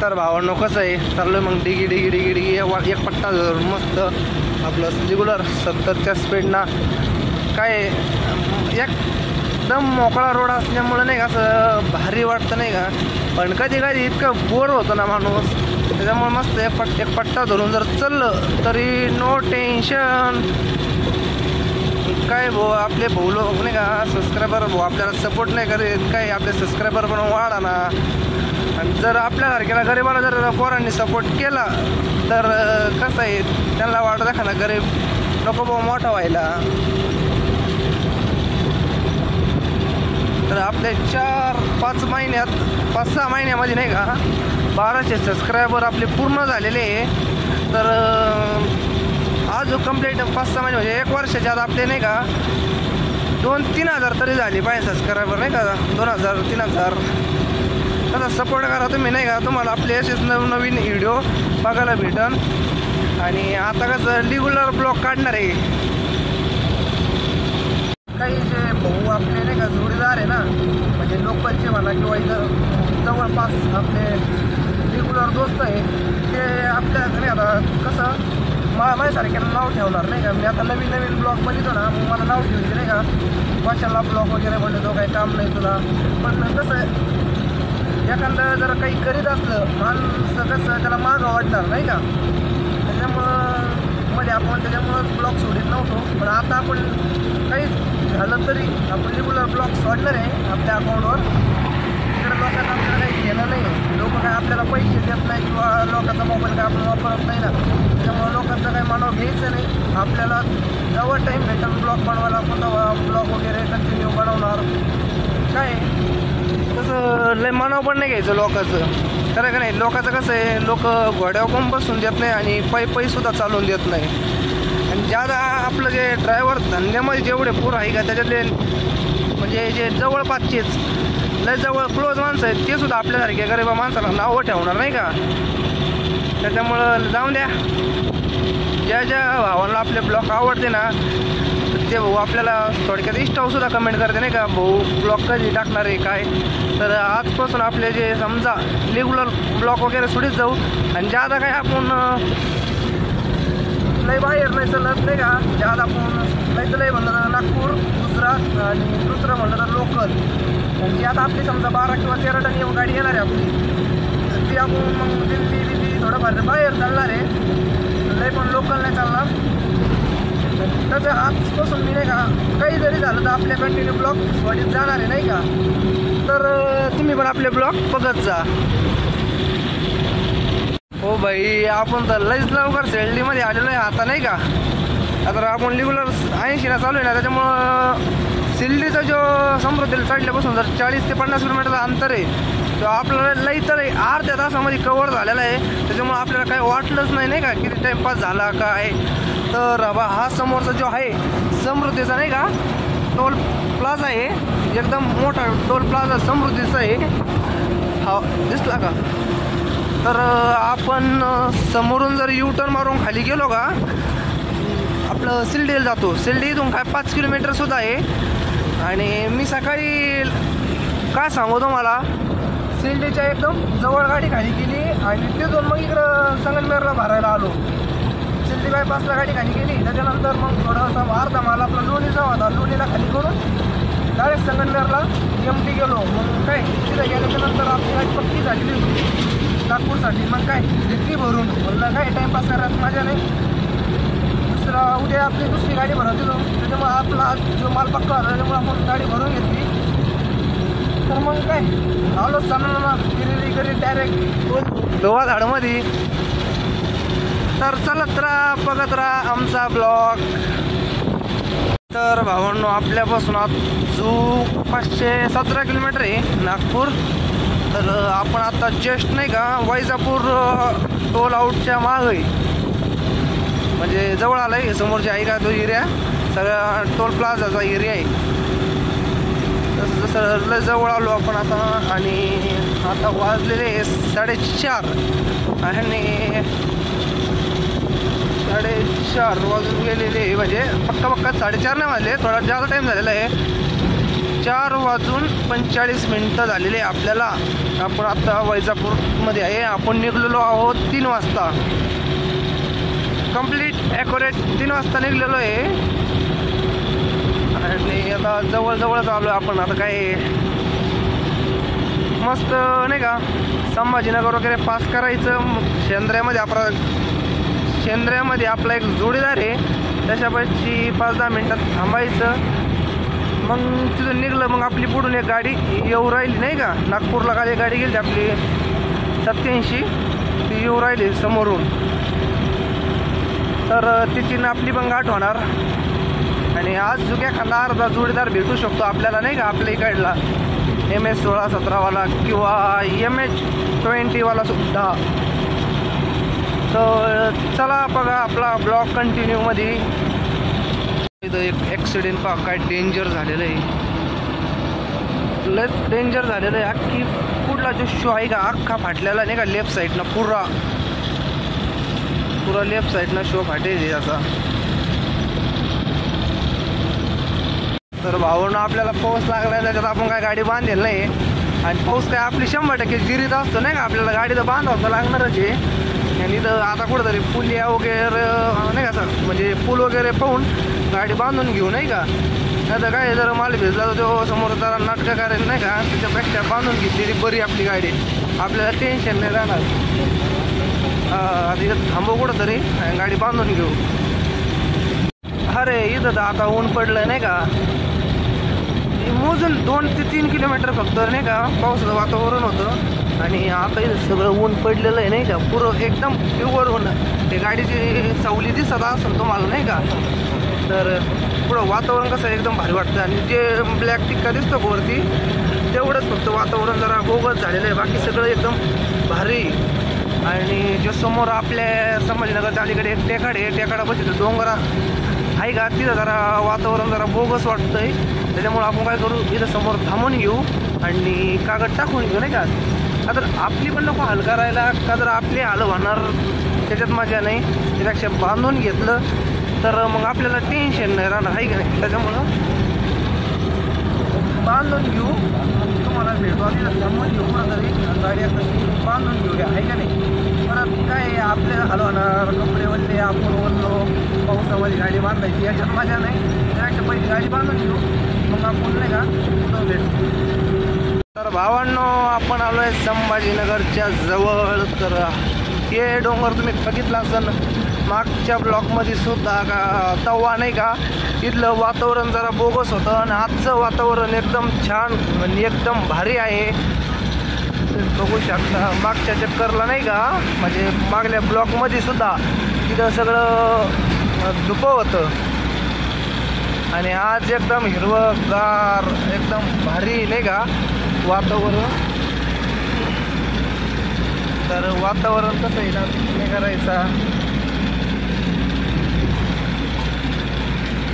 तर भावांनो कसं आहे चाललोय मग डिगी डिगी डिगी डिगी एक पट्टा धरून मस्त आपलं रेग्युलर 70च्या स्पीडना काय एकदम मोकळा रोड असल्यामुळे नाही का असं भारी वाटतं नाही का. पण कधी कधी इतकं बोर होतं ना माणूस, त्याच्यामुळे मस्त एक पट्टा धरून जर चाललं तरी नो टेन्शन. काय भाऊ आपले भाऊ लोक नाही का सबस्क्रायबर भाऊ आपल्याला सपोर्ट नाही करीत, काय आपले सबस्क्रायबर पण वाढा ना. आणि जर आपल्यासारख्याला गरीबाला जर पोरांनी सपोर्ट केला तर कसं आहे त्यांना वाटत एखादा गरीब नको भाऊ मोठा व्हायला. तर आपले 4-5 महिन्यात 5-6 महिन्यामध्ये नाही का 1200 सबस्क्रायबर आपले पूर्ण झालेले आहे. तर अजून कंप्लीट 5-6 महिने म्हणजे 1 वर्षाच्या आत आपले नाही का 2-3 हजार तरी झाले पाहिजे सबस्क्रायबर नाही का. 2000-3 हजार तसा सपोर्ट करा तुम्ही नाही का. तुम्हाला आपले असेच नवीन व्हिडिओ बघायला भेटन. आणि आता कसं रेग्युलर ब्लॉग काढणार आहे. काही जे भाऊ आपले नाही का जोडीदार आहे ना म्हणजे लोकलचे म्हणा किंवा इथं जवळपास आपले रेग्युलर दोस्त आहे ते आपल्या नाही आता कसं माझ्यासारख्याला नाव ठेवणार नाही का. मी आता नवीन ब्लॉग बघितो ना मग मला नाव ठेवते नाही का कशाला ब्लॉग वगैरे म्हणतो काही काम नाही तुला. पण कसं एखादं जर काही करीत असलं माणसं कसं त्याला मागं वाटणार नाही का. त्याच्यामुळं मध्ये आपण त्याच्यामुळं ब्लॉग सोडित नव्हतो. पण आता आपण काही झालं तरी आपण रेग्युलर ब्लॉग सोडणार आहे आपल्या अकाउंटवर. तिकडे लोकांना आपल्याला काही घेणं नाही. लोक काय आपल्याला पैसे देत नाही किंवा लोकांचा मोबाईल काय आपण वापरत नाही ना. त्याच्यामुळे लोकांचं काही मानव घ्यायचं नाही. आपल्याला जेव्हा टाईम भेटेल ब्लॉग बनवायला आपण तेव्हा ब्लॉग वगैरे कंटिन्यू बनवणार. काय तसं लय मानव पण नाही घ्यायचं लोकांचं. खरं का नाही. लोकांचं कसं आहे लोक घोड्यावर पण बसून देत नाही आणि पैसुद्धा चालवून देत नाही. आणि ज्यादा आपलं जे ड्रायव्हर धंद्यामध्ये जेवढे पूर आहे का त्याच्यातले म्हणजे जे जवळपासचेच लय जवळ क्लोज माणसं आहेत ते सुद्धा आपल्यासारख्या गरीबा माणसाला नावं ठेवणार नाही का. त्याच्यामुळं जाऊन द्या. ज्या भावांना आपले ब्लॉग आवडते ना ते भाऊ आपल्याला थोडक्यात इंस्टावरसुद्धा कमेंट करते नाही का भाऊ ब्लॉग कधी टाकणार आहे काय. तर आजपासून आपले जे समजा रेग्युलर ब्लॉग वगैरे सोडीत जाऊ. आणि ज्यादा काय आपण लय बाहेर नाही चालत नाही का. ज्यादा आपण नाही तर लय म्हणलं तर नागपूर गुजरात आणि दुसरं म्हणलं तर लोकल. म्हणजे आता आपली समजा 12 किंवा 13 टन येऊन गाडी येणार आहे आपली ती आपण मग दिल्ली थोडंफार बाहेर चालणार आहे. लय पण लोकल नाही चालणार. त्याचं आजपासून मी नाही का काही जरी झालं तर आपल्या कंटिन्यू ब्लॉग सोडीत जाणार आहे नाही का. तर तुम्ही पण आपले ब्लॉग बघत जा. हो बाई आपण तर लईच लवकर सेल्डीमध्ये आलेलो आहे आता नाही का. आता आपण रेग्युलर 80 चालू आहे ना त्याच्यामुळं शिर्डीचा जो समृद्धीला चढल्यापासून जर 40 ते 50 किलोमीटरचा अंतर आहे तो आपल्याला लई तर अर्ध्या तासामध्ये कवर झालेला आहे. त्याच्यामुळं आपल्याला काही वाटलंच नाही का किती टाईमपास झाला काय. तर हा समोरचा जो आहे समृद्धीचा नाही का टोल प्लाझा आहे एकदम मोठा टोल प्लाझा समृद्धीचा आहे. हा दिसला का. तर आपण समोरून जर यू टर्न मारून खाली गेलो का आपलं शिर्डीला जातो. शिर्डी इथून काय 5 किलोमीटरसुद्धा आहे. आणि मी सकाळी काय सांगू तुम्हाला शिर्डीच्या एकदम जवळ गाडी खाली केली आणि तिथून मग इकडं संगमनेरला भरायला आलो. शिर्डी बायपासला गाडी खाली केली त्याच्यानंतर मग थोडंसं अर्धा माल आपला लोणीचा होता लोणीला खाली करून डायरेक्ट संगमनेरला MT गेलो. मग काय तिथे गेल्याच्यानंतर आपली गाडी पक्की झालेली होती नागपूरसाठी. मग काय घेतली भरून म्हणलं काय टाईमपास करायला माझ्या नाही. उद्या आपली दुसरी गाडी भरत दिलो त्याच्यामुळे आपला जो माल पक्का होता त्याच्यामुळे आपण गाडी भरून घेतली. तर मग काय आलो चालवलं गिरी डायरेक्ट दोहा झाडमध्ये. तर चलत राहा बघत राहा आमचा ब्लॉग. तर भावांनो आपल्यापासून जो 517 किलोमीटर आहे नागपूर. तर आपण आता जस्ट नाही का वैजापूर टोल आउटच्या माग आहे म्हणजे जवळ आलं आहे. समोरची आहे का तो एरिया सगळा टोल प्लाझाचा एरिया आहे. तसं जसं जवळ आलो आपण आता. आणि आता वाजलेले 4:30 आणि 4:30 वाजून गेलेले म्हणजे पक्का 4:30 नाही वाजले. थोडा जास्त टाईम झालेला आहे. 4:45 झालेले आपल्याला. आपण आता वैजापूरमध्ये आहे. आपण निघलेलो आहोत 3 वाजता, कंप्लीट ॲक्युरेट 3 वाजता निघलेलो आहे. आणि आता जवळजवळच आलो आहे आपण. आता काय मस्त नाही का, संभाजीनगर वगैरे पास करायचं. शेंद्र्यामध्ये आपला एक जोडीदार आहे, त्याच्यापाशी 5-10 मिनटात थांबायचं. मग तिथून निघलं, मग आपली पुढून एक गाडी येऊ राहिली नाही का. नागपूरला काल गाडी गेली आपली 87, ती येऊ राहिली समोरून. तर तिची ना आपली पण गाठ होणार. आणि आज जो काय एखादा अर्धा जोडीदार भेटू शकतो आपल्याला नाही का, आपल्या इकडला MS-16-17वाला किंवा MH-20वाला सुद्धा. तर चला बघा आपला ब्लॉग कंटिन्यूमध्ये. इथं एक ॲक्सिडेंट पहा, काय डेंजर झालेलं आहे, लयच डेंजर झालेलं आहे. अख्खी पुढला जो शो आहे का अख्खा फाटलेला नाही का, लेफ्ट साईडनं पुरा लेफ्ट साईडनं शो फाटेल याचा. तर भावांनो आपल्याला पाऊस लागला, त्याच्यात आपण काय गाडी बांधेल नाही. आणि पाऊस काय आपली 100% जिरीत असतो नाही का, आपल्याला गाडी तर बांधावं लागणारच आहे. आणि इथं आता कुठंतरी पुलिया वगैरे नाही का, असं म्हणजे पूल वगैरे पाहून गाडी बांधून घेऊ नाही का. आता काय जर माल भिजला तर तो समोर जरा नाटकं करायचं नाही का, त्याच्यापेक्षा बांधून घेतलेली बरी आपली गाडी, आपल्याला टेन्शन नाही राहणार. आता इथं थांबू कुठंतरी आणि गाडी बांधून घेऊ. अरे इथं तर आता ऊन पडलं नाही का, मोजून 2 ते 3 किलोमीटर फक्त नाही का पावसाचं वातावरण होतं. आणि आता इथं सगळं ऊन पडलेलं आहे नाही का, पुरं एकदम प्युअर ऊन. ते गाडीची सावली दिसत असेल तुम्हाला नाही का. तर पुढं वातावरण कसं एकदम भारी वाटतं. आणि जे ब्लॅक टिक्का दिसतो वरती तेवढंच फक्त वातावरण जरा गोगत झालेलं आहे, बाकी सगळं एकदम भारी. आणि जो समोर आपल्या संभाजीनगरच्या अलीकडे एक टेकाड आहे, टेकाडापाशी डोंगर आहे का, तिथं जरा वातावरण जरा बोगस वाटतं आहे. त्याच्यामुळं आपण काय करू, इथं समोर थांबून घेऊ आणि कागद टाकून घेऊ नाही का. आता आपली पण नको हाल करायला का, जर आपली हाल होणार त्याच्यात मजा नाही. त्यापेक्षा बांधून घेतलं तर मग आपल्याला टेन्शन नाही राहणार आहे का नाही. त्याच्यामुळं बांधून घेऊ, तुम्हाला भेटू आधी थांबून घेऊ कुठंतरी, गाडी आता बांधून घेऊया आहे का नाही. परत काय आपल्या हाल होणार, कपडे वल्ले, आपण ओढलो, पावसामध्ये गाडी बांधायची याच्यात मजा नाही. त्यापेक्षा पहिली गाडी बांधून घेऊ, मग आपण नाही का कुठं भेटू. तर भावांनो आपण आलो आहे संभाजीनगरच्या जवळ. तर हे डोंगर तुम्ही बघितला असेल मागच्या ब्लॉकमध्ये सुद्धा का, तवा नाही का इथलं वातावरण जरा बोगस होतं. आणि आजचं वातावरण एकदम छान आणि एकदम भारी आहे. बघू शकता मागच्या चक्करला नाही का, म्हणजे मागल्या ब्लॉकमध्ये सुद्धा तिथं सगळं धुपं होतं. आणि आज एकदम हिरवंगार एकदम भारी नाही का वातावरण. तर वातावरण कसं आहे ना, नाही करायचा.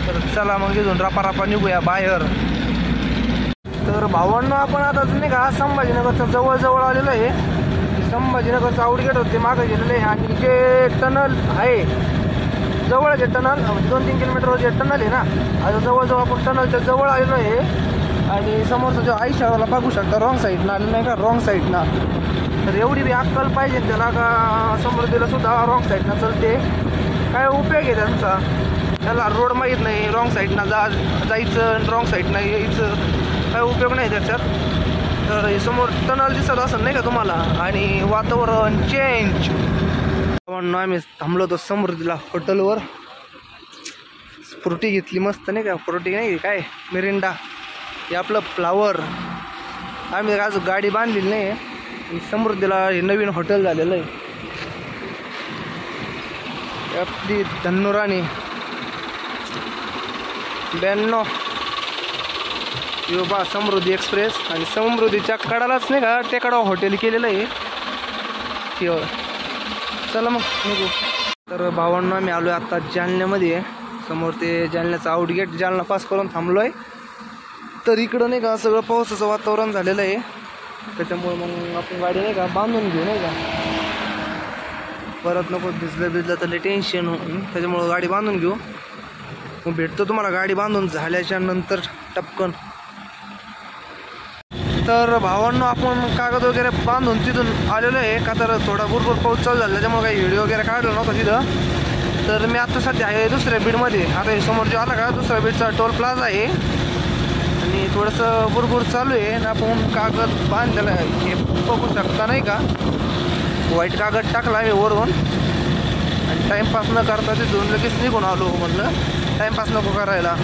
तर चला मग इथून रापा निघूया बाहेर. तर भावांनो आपण आता नाही का संभाजीनगरच्या जवळ आलेलो आहे. संभाजीनगरचं आउटगेट होते मागे गेलेलं आहे. आणि जे टनल आहे जवळच आहे, टनल 2-3 किलोमीटरवर जे टनल आहे ना, आता जवळजवळ आपण टनलच्या जवळ आलेलो आहे. आणि समोरचा जो आईशाळाला बघू शकता रॉंग साईडनं आलं नाही का, रॉंग साईडनं. तर एवढी बी अक्कल पाहिजे त्याला का समृद्धीला सुद्धा रॉंग साईडनं चलते. काय उपयोग आहे त्यांचा, त्याला रोड माहीत नाही, रॉंग साईडनं जायचं रॉंग साईडनं यायचं, काय उपयोग नाही त्याच्यात. तर समोर टनल दिसत असेल नाही का तुम्हाला. आणि वातावरण चेंज. आम्ही थांबलो होतो समृद्धीला हॉटेलवर, फ्रुटी घेतली मस्त नाही का, फ्रुटी नाही काय मिरिंडा, हे आपलं फ्लावर. आम्ही आज गाडी बांधलेली नाही. समृद्धीला हे नवीन हॉटेल झालेलं आहे, आपली धन्नुराणी 92 योबा समृद्धी एक्सप्रेस. आणि समृद्धीच्या कडालाच नाही का टेकाडाव हॉटेल केलेलं आहे. चला मग निघू. तर भावांना आम्ही आलो आहे आता जालन्यामध्ये. समोर ते जालन्याचं आउटगेट जालना पास करून थांबलो आहे. तर इकडं नाही का सगळं पावसाचं वातावरण झालेलं आहे. त्याच्यामुळे मग आपण गाडी नाही का बांधून घेऊ नाही का, परत नको भिजलं तर टेन्शन होईल. त्याच्यामुळं गाडी बांधून घेऊ. मग भेटतो तुम्हाला गाडी बांधून झाल्याच्या नंतर टपकन. तर भावांनो आपण कागद वगैरे बांधून तिथून आलेलो आहे का, तर थोडा भरपूर पाऊस चालू झाला त्याच्यामुळे काही व्हिडिओ वगैरे काढला नव्हता तिथं. तर मी आता सध्या आहे दुसऱ्या बीडमध्ये. आता हे समोर जो आला का दुसऱ्या बीडचा टोल प्लाझा आहे आणि थोडंसं भरपूर चालू आहे आणि आपण कागद बांधलेला हे बघू शकता नाही का. व्हाईट कागद टाकला आहे वरून आणि टाईमपास न करता तिथून लगेच निघून आलो. म्हणलं टाईमपास नको करायला.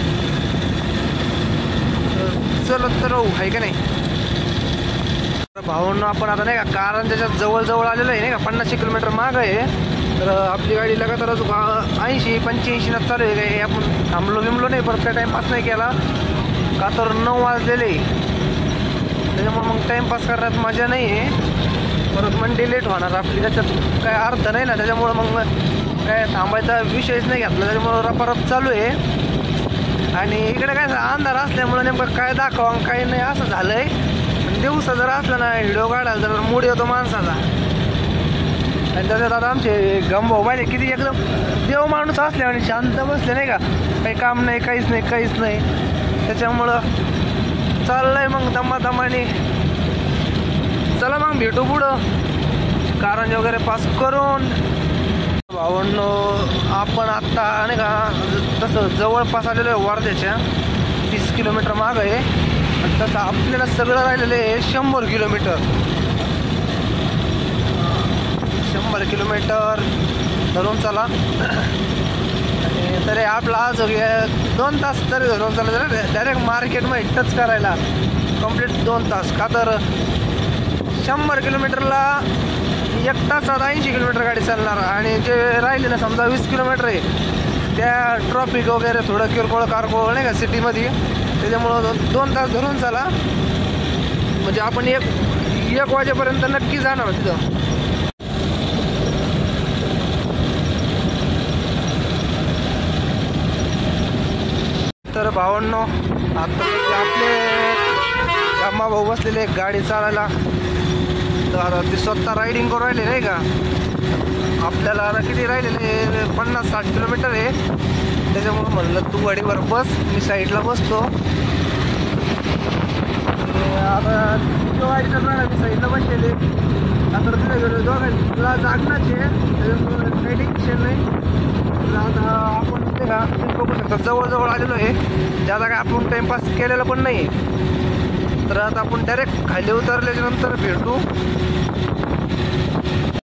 चलत तर आहे का नाही. भावांनो आपण आता नाही का कारंजाच्या जवळ आलेलं आहे नाही का. 50 किलोमीटर मागं आहे. तर आपली गाडी लगातार 80-85 चालू आहे. काही आपण थांबलो बिमलो नाही, परत काय टाईमपास नाही केला का, तर 9 वाजलेले. त्याच्यामुळे मग टाईमपास करण्यात मजा नाही आहे. परत मंडे लेट होणार आपली, त्याच्यात काय अर्थ नाही ना. त्याच्यामुळं मग काय थांबायचा विषयच नाही घेतला. त्याच्यामुळं रपारप चालू आहे. आणि इकडे काय अंधार असल्यामुळं नेमकं काय दाखवा काय नाही असं झालं आहे. दिवसा जर असला ना व्हिडिओ काढायला तर मूड येतो माणसाचा. आणि त्याच्यात आता आमचे गमभाऊ पाहिजे किती एकदम देव माणूस असल्या आणि शांत बसले नाही का. काही काम नाही, काहीच नाही. त्याच्यामुळं चाललंय मग दमादमाने. चला मग भेटू पुढं कारंजा वगैरे पास करून. भावांनो आपण आत्ता नाही का तसं जवळपास आलेलो आहे वर्ध्याच्या. 30 किलोमीटर मागं आहे. आणि तसं आपल्याला सगळं राहिलेलं आहे 100 किलोमीटर. 100 किलोमीटर धरून चला. आणि तरी आपला आज 2 तास तरी धरून चला. डायरेक्ट मार्केटमध्ये टच करायला कंप्लीट 2 तास का, तर 100 किलोमीटरला 1 तासात 80 किलोमीटर गाडी चालणार. आणि जे राहिले ना समजा 20 किलोमीटर आहे त्या ट्रॉफिक वगैरे थोडं किरकोळ कारकोळ नाही का सिटीमध्ये. त्याच्यामुळं 2 तास धरून चला. म्हणजे आपण एक वाजेपर्यंत नक्की जाणार तिथं. तर भावांनो आता आपले अम्मा भाऊ बसलेले गाडी चालायला. तर आता ते स्वतः रायडिंग करून राहिले नाही का. आपल्याला आता किती राहिलेले 50-60 किलोमीटर आहे. त्याच्यामुळे म्हणलं तू गाडीवर बस, मी साईडला बसतो. आता तो गाडी चालणार मी साईडला बसलेले. आता तिथे गेलो दोघांना जागणारच आहे. त्याच्यामुळे काही टेन्शन नाही. आता आपण ते का बघू शकता जवळ आलेलो आहे. ज्यादा काय आपण टाईमपास केलेला पण नाही. तर आता आपण डायरेक्ट खाली उतरल्याच्या नंतर भेटू.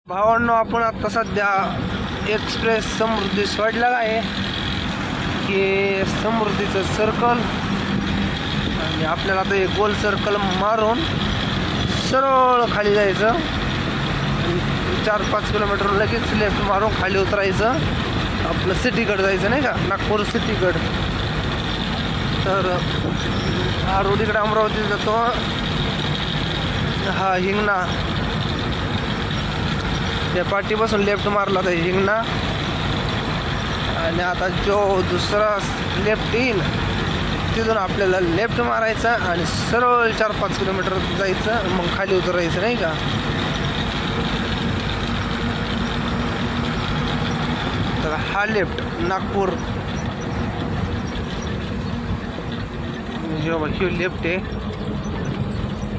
भावांनो आपण आता सध्या एक्सप्रेस समृद्धी सोडलेला आहे की समृद्धीचं सर्कल. आणि आपल्याला आता एक गोल सर्कल मारून सरळ खाली जायचं. 4-5 किलोमीटर लगेच लेफ्ट मारून खाली उतरायचं. आपलं सिटीकडं जायचं नाही का, नागपूर सिटीकडं. तर हा रोड इकडे अमरावती जातो. हा हिंगणा त्या पाठीपासून लेफ्ट मारला तर हिंगणा. आणि आता जो दुसरा लेफ्ट येईल तिथून आपल्याला लेफ्ट मारायचा आणि सरळ 4-5 किलोमीटर जायचं. मग खाली उतरायचं नाही का. तर हा लेफ्ट नागपूर हे लेफ्ट आहे.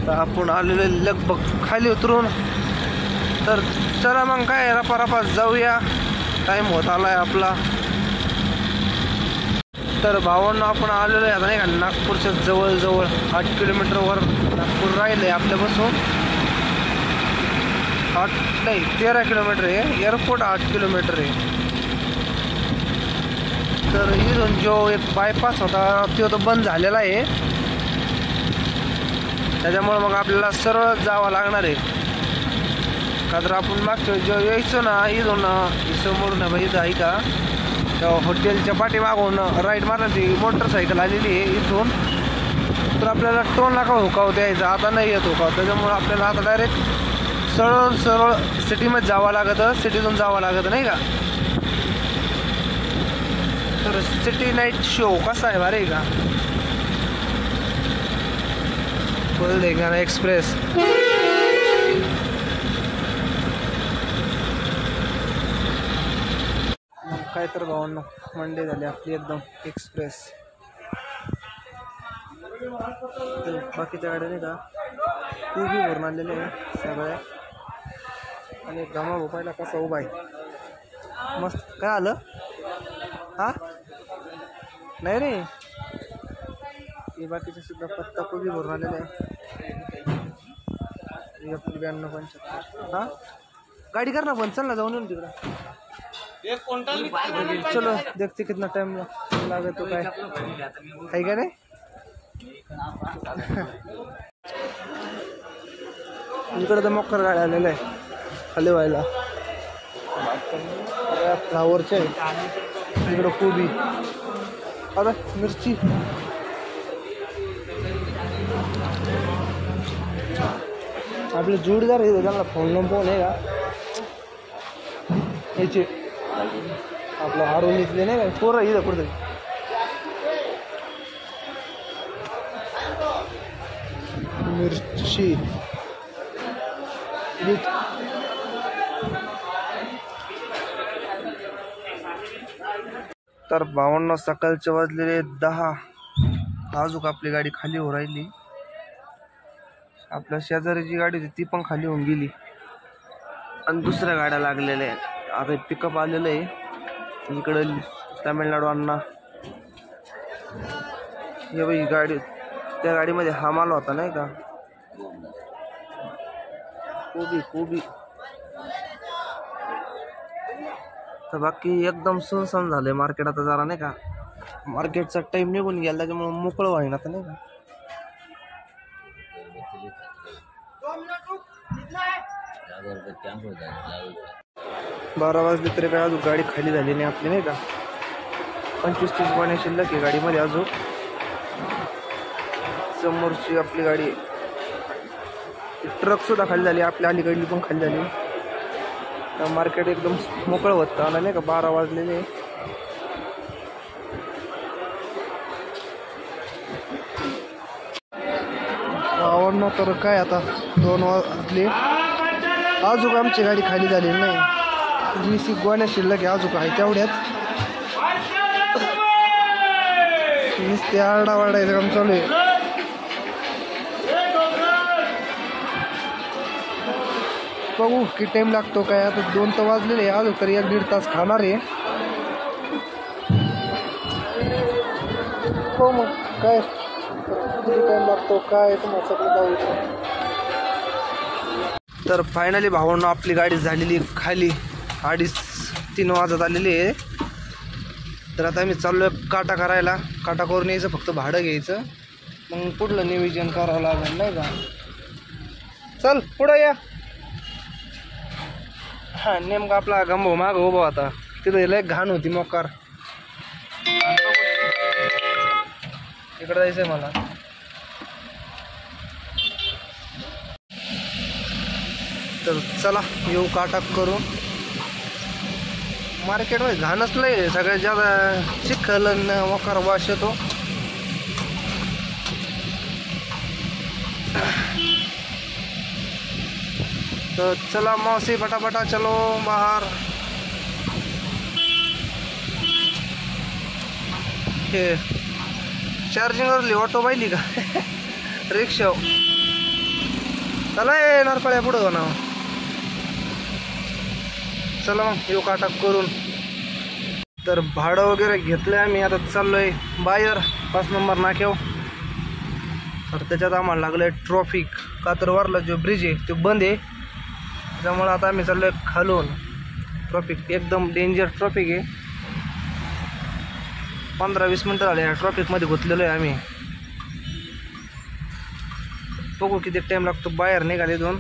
तर आपण आलेलो लगभग खाली उतरून. तर चला मग काय रपा जाऊया. टाईम होत आलाय आपला. तर भावांना आपण आलेलो आहे आता नाही का नागपूरच्या जवळ 8 किलोमीटरवर नागपूर राहिलं आहे आपल्यापासून. 13 किलोमीटर आहे. एअरपोर्ट 8 किलोमीटर आहे. तर इथून जो एक बायपास होता तो बंद झालेला आहे. त्याच्यामुळे मग आपल्याला सरळ जावं लागणार आहे. का तर आपण मागच्या जेव्हा यायचो ना इथून समोरून इथं आहे का तेव्हा हॉटेलच्या पाठीमागून राईट मारला ती मोटरसायकल आलेली आहे इथून. तर आपल्याला टोल नाका हुकाव द्यायचा. आता नाही येत हुकाव. त्याच्यामुळे आपल्याला आता डायरेक्ट सरळ सिटीमध्ये जावं लागतं. सिटीतून जावं लागतं नाही का. तर सिटी नाईट शो कसा आहे भारी का. फुल देखना एक्सप्रेस. काय तर भावांनो मंडे झाली आपली एकदम एक्सप्रेस. बाकीच्या गाड्या नाही का ती भरून आणलेले आहे सगळ्या. आणि गमा भोपायला कसा उभा आहे मस्त. काय आलं हा नाही रे. हे बाकीचे सुद्धा पत्ता कोबी भरून आलेले आहे. 92-75. हा गाडी कर ना पण. चल ना जाऊन येऊन तिकडं. चलो देखते कितना टाइम लागत तो काय आहे का नाही. इकडं तर मोकर गाड्या आलेल्या आहे खाली व्हायला. फ्लावरचे आहे इकडं कोबी. आता मिरची आपले जोडीदार आहे त्यांना फोन नंबर आहे का याचे आपलं आरोलीतले नाही का पोरं इथं कुठे मिरची तर 52 सकाळचे वाजलेले 10. अजून आपली गाडी खाली हो राहिली. आपल्या शेजारी जी गाडी होती ती पण खाली होऊन गेली आणि दुसऱ्या गाड्या लागलेल्या आहेत. आता पिकअप आलेलं आहे इकडं तामिळनाडू अण्णा. हे बाई गाडी त्या गाडीमध्ये हा माल होता नाही का कोबी कोबी. तर बाकी एकदम सुनसान झालंय मार्केट आता जरा नाही का. मार्केटचा टाइम निघून गेला त्याच्यामुळे मोकळं व्हायला आता नाही का. बारा वाजले तरी काय अजून गाडी खाली झाली नाही आपली नाही का. 25-30 पाण्या शिल्लक आहे गाडीमध्ये अजून. समोरची आपली गाडी ट्रक सुद्धा खाली झाली आपल्या अलीकडली पण खाली झाली. मार्केट एकदम मोकळं होतं आला नाही का. 12 वाजलेले. आवडणं तर काय आता 2 वाजले अजून आमची गाडी खाली झालेली नाही. 20 गोण्या शिल्लक आहे अजून आहे तेवढ्यात. नुसते आरडावारडायचं काम चालू आहे. बघू किती टाइम लागतो काय. आता 2 तर वाजलेले अजून तरी 1-1.5 तास खाणार आहे. हो मग काय किती टाइम लागतो काय तुम्हाला सगळं जाऊ. तर फायनली भावांनो आपली गाडी झालेली खाली. 2:30-3 वाजत आलेली आहे. तर आता आम्ही चाललो आहे काटा करायला. काटा करून यायचं फक्त भाडं घ्यायचं मग पुढलं नियोजन करावं लागेल नाही का. चल पुढं या. हा नेमका आपला गंभो माग उभा होता तिथं लय घाण होती मोकार. इकडं जायचंय मला. तर चला येऊ काटा करून. मार्केटमध्ये घाणच लय सगळ्यात जास्त चिखल आणि मोकार वास येतो. तो चला मौसी फटाफटा चलो बाहर. हे चार्जिंगवरली ऑटो पाहिली का रिक्षा. चला येणार पड्या पुढं ना. चला मग येऊ काटा करून. तर भाडं वगैरे घेतलं आम्ही. आता चाललोय बाहेर 5 नंबर नाक्यावर. तर त्याच्यात आम्हाला लागलं ट्रॉफिक का तर वरला जो ब्रिज आहे तो बंद आहे त्यामुळे आता आम्ही चाललोय खालून. ट्रॉफिक एकदम डेंजर ट्रॉफिक आहे. 15-20 मिनटं झाले या ट्रॉफिकमध्ये गुंतलेलो आहे आम्ही. बघू किती टाइम लागतो बाहेर निघाले 2.